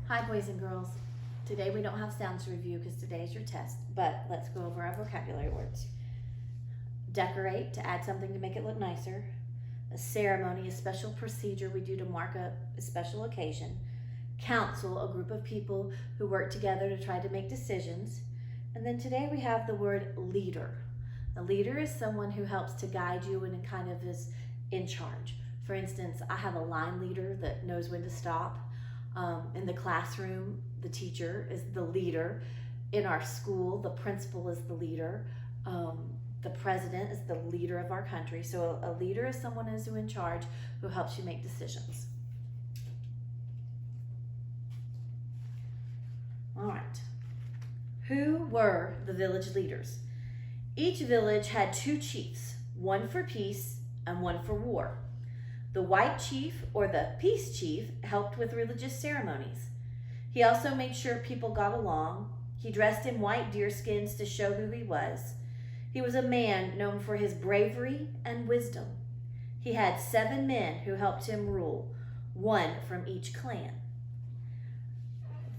Hi, boys and girls. Today we don't have sounds to review because today is your test, but let's go over our vocabulary words. Decorate, to add something to make it look nicer. A ceremony, a special procedure we do to mark a special occasion. Council, a group of people who work together to try to make decisions. And then today we have the word leader. A leader is someone who helps to guide you and kind of is in charge. For instance, I have a line leader that knows when to stop. In the classroom, the teacher is the leader. In our school, the principal is the leader. The president is the leader of our country. So a leader is someone who's in charge who helps you make decisions. All right. Who were the village leaders? Each village had two chiefs, one for peace and one for war. The white chief, or the peace chief, helped with religious ceremonies. He also made sure people got along. He dressed in white deerskins to show who he was. He was a man known for his bravery and wisdom. He had 7 men who helped him rule, one from each clan.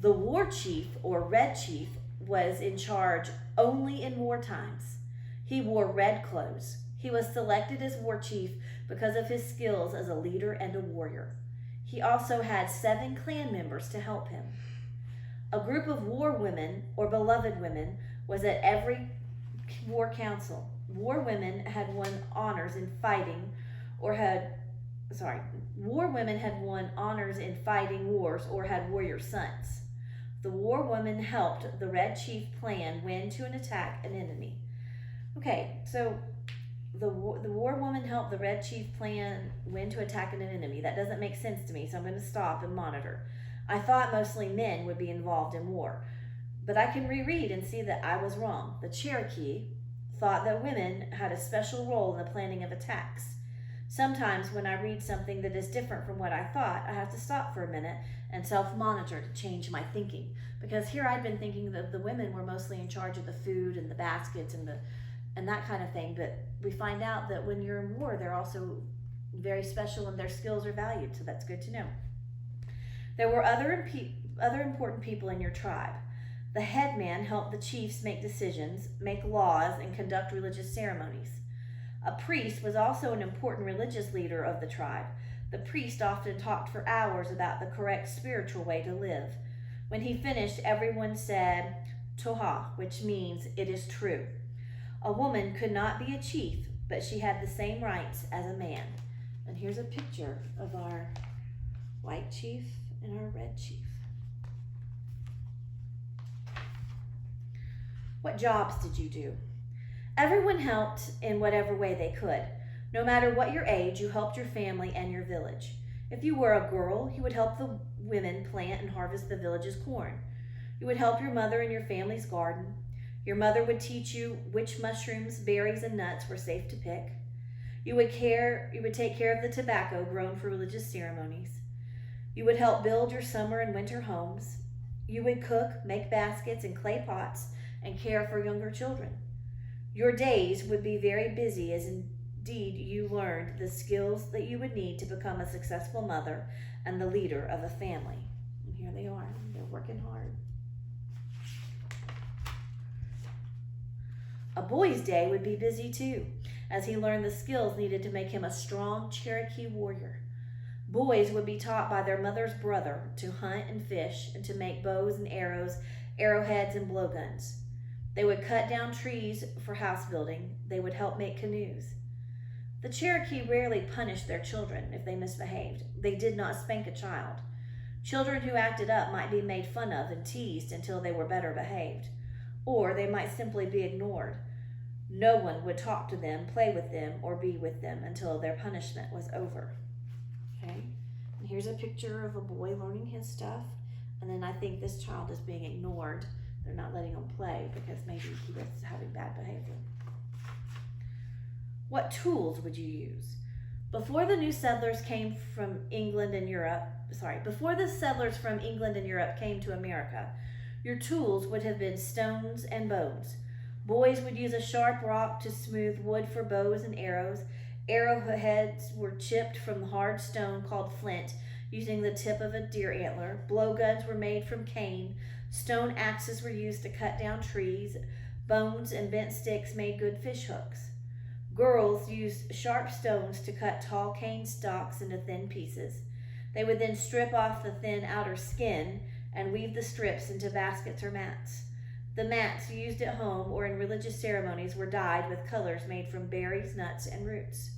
The war chief, or red chief, was in charge only in war times. He wore red clothes. He was selected as war chief because of his skills as a leader and a warrior. He also had 7 clan members to help him. A group of war women, or beloved women, was at every war council. War women had won honors in fighting wars or had warrior sons. The war women helped the red chief plan when to attack an enemy. Okay, so the war woman helped the red chief plan when to attack an enemy. That doesn't make sense to me, so I'm going to stop and monitor. I thought mostly men would be involved in war, but I can reread and see that I was wrong. The Cherokee thought that women had a special role in the planning of attacks. Sometimes when I read something that is different from what I thought, I have to stop for a minute and self-monitor to change my thinking. Because here I'd been thinking that the women were mostly in charge of the food and the baskets and that kind of thing, but we find out that when you're in war, they're also very special and their skills are valued, so that's good to know. There were other important people in your tribe. The headman helped the chiefs make decisions, make laws, and conduct religious ceremonies. A priest was also an important religious leader of the tribe. The priest often talked for hours about the correct spiritual way to live. When he finished, everyone said, Toha, which means it is true. A woman could not be a chief, but she had the same rights as a man. And here's a picture of our white chief and our red chief. What jobs did you do? Everyone helped in whatever way they could. No matter what your age, you helped your family and your village. If you were a girl, you would help the women plant and harvest the village's corn. You would help your mother in your family's garden. Your mother would teach you which mushrooms, berries, and nuts were safe to pick. You would take care of the tobacco grown for religious ceremonies. You would help build your summer and winter homes. You would cook, make baskets and clay pots, and care for younger children. Your days would be very busy as indeed you learned the skills that you would need to become a successful mother and the leader of a family. And here they are. They're working hard. A boy's day would be busy too, as he learned the skills needed to make him a strong Cherokee warrior. Boys would be taught by their mother's brother to hunt and fish and to make bows and arrows, arrowheads and blowguns. They would cut down trees for house building. They would help make canoes. The Cherokee rarely punished their children if they misbehaved. They did not spank a child. Children who acted up might be made fun of and teased until they were better behaved, or they might simply be ignored. No one would talk to them, play with them, or be with them until their punishment was over. Okay, and here's a picture of a boy learning his stuff, and then I think this child is being ignored. They're not letting him play because maybe he was having bad behavior. What tools would you use? Before the settlers from England and Europe came to America, your tools would have been stones and bones. Boys would use a sharp rock to smooth wood for bows and arrows. Arrowheads were chipped from hard stone called flint, using the tip of a deer antler. Blowguns were made from cane. Stone axes were used to cut down trees. Bones and bent sticks made good fish hooks. Girls used sharp stones to cut tall cane stalks into thin pieces. They would then strip off the thin outer skin and weave the strips into baskets or mats. The mats used at home or in religious ceremonies were dyed with colors made from berries, nuts, and roots.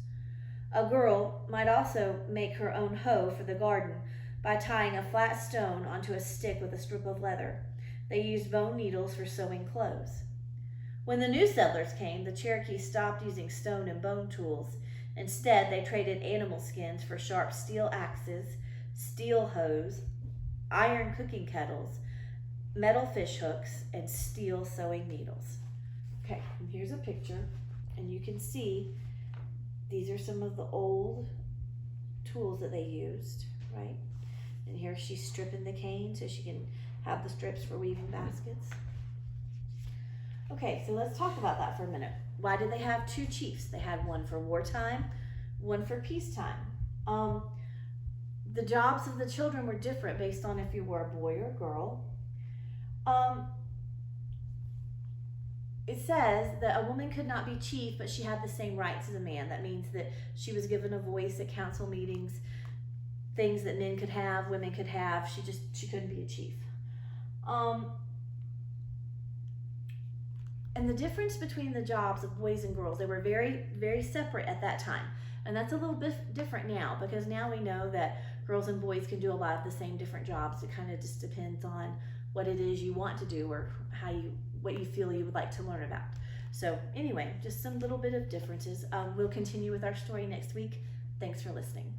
A girl might also make her own hoe for the garden by tying a flat stone onto a stick with a strip of leather. They used bone needles for sewing clothes. When the new settlers came, the Cherokees stopped using stone and bone tools. Instead, they traded animal skins for sharp steel axes, steel hoes, iron cooking kettles, metal fish hooks, and steel sewing needles. Okay, and here's a picture, and you can see these are some of the old tools that they used, right? And here she's stripping the cane so she can have the strips for weaving baskets. Okay, so let's talk about that for a minute. Why did they have two chiefs? They had one for wartime, one for peacetime. The jobs of the children were different based on if you were a boy or a girl. It says that a woman could not be chief, but she had the same rights as a man. That means that she was given a voice at council meetings, things that men could have, women could have. She couldn't be a chief. And the difference between the jobs of boys and girls, they were very, very separate at that time. And that's a little bit different now, because now we know that girls and boys can do a lot of the same different jobs. It kind of just depends on what it is you want to do or what you feel you would like to learn about. So anyway, just some little bit of differences. We'll continue with our story next week. Thanks for listening.